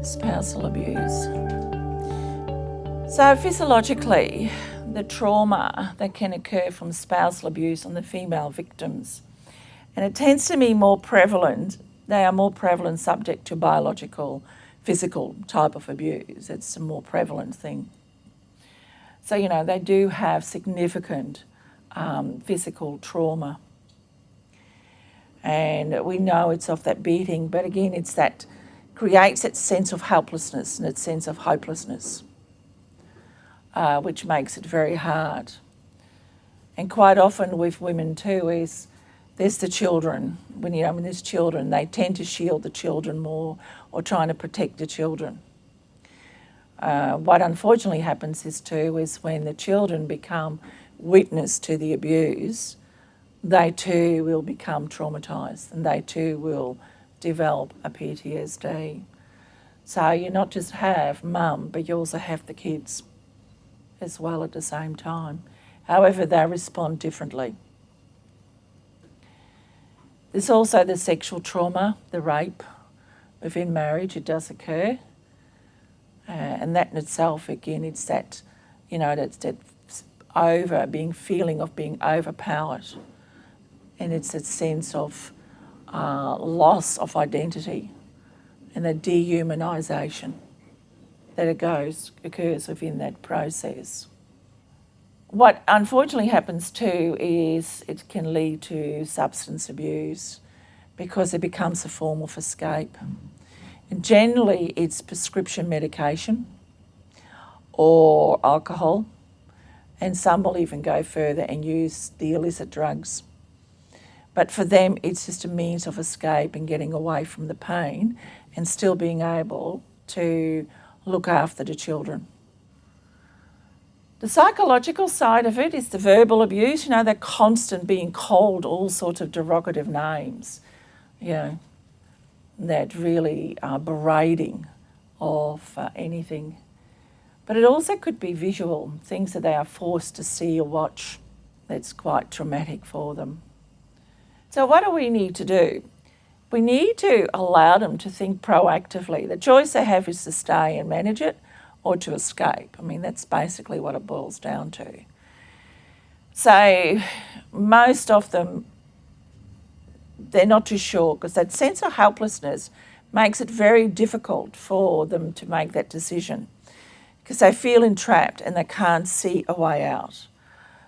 Spousal abuse. So physiologically, the trauma that can occur from spousal abuse on the female victims, and it tends to be more prevalent, they are more prevalent subject to biological, physical type of abuse. It's a more prevalent thing. So, they do have significant physical trauma. And we know it's of that beating, but again, it's that creates that sense of helplessness and that sense of hopelessness, which makes it very hard. And quite often with women too is there's the children. When there's children, they tend to shield the children more or trying to protect the children. What unfortunately happens is when the children become witness to the abuse, they too will become traumatised and they too will develop a PTSD. So you not just have mum, but you also have the kids as well at the same time. However, they respond differently. There's also the sexual trauma, the rape within marriage. It does occur. And that in itself, again, it's that, that's that feeling of being overpowered. And it's that sense of loss of identity and the dehumanisation that occurs within that process. What unfortunately happens too is it can lead to substance abuse because it becomes a form of escape. And generally it's prescription medication or alcohol, and some will even go further and use the illicit drugs. But for them, it's just a means of escape and getting away from the pain and still being able to look after the children. The psychological side of it is the verbal abuse, they're constant being called all sorts of derogative names, that really are berating of anything. But it also could be visual, things that they are forced to see or watch that's quite traumatic for them. So what do we need to do? We need to allow them to think proactively. The choice they have is to stay and manage it or to escape. That's basically what it boils down to. So most of them, they're not too sure because that sense of helplessness makes it very difficult for them to make that decision because they feel entrapped and they can't see a way out.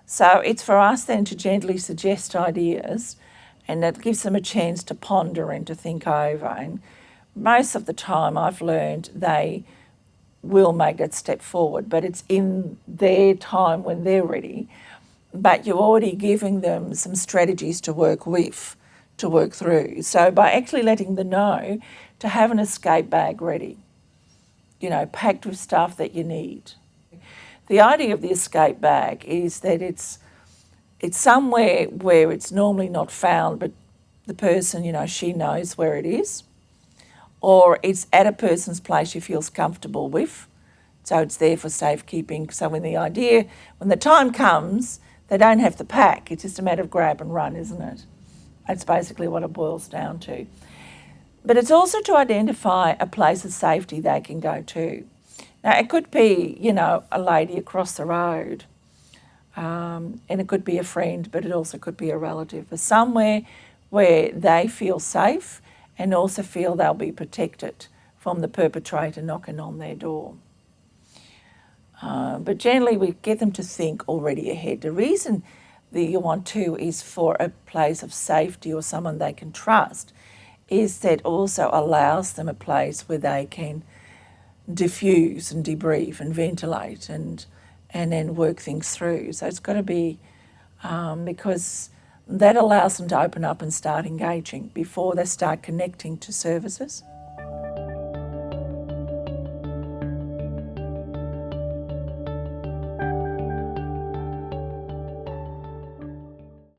So it's for us then to gently suggest ideas, and that gives them a chance to ponder and to think over. And most of the time I've learned they will make that step forward, but it's in their time when they're ready. But you're already giving them some strategies to work with, to work through. So by actually letting them know to have an escape bag ready, packed with stuff that you need. The idea of the escape bag is that it's somewhere where it's normally not found, but the person, she knows where it is, or it's at a person's place she feels comfortable with, so it's there for safekeeping. So when the time comes, they don't have to pack. It's just a matter of grab and run, isn't it? That's basically what it boils down to. But it's also to identify a place of safety they can go to. Now, it could be, a lady across the road, and it could be a friend, but it also could be a relative, but somewhere where they feel safe and also feel they'll be protected from the perpetrator knocking on their door. But generally we get them to think already ahead. The reason that you want to is for a place of safety or someone they can trust, is that also allows them a place where they can diffuse and debrief and ventilate and then work things through. So it's got to be, because that allows them to open up and start engaging before they start connecting to services.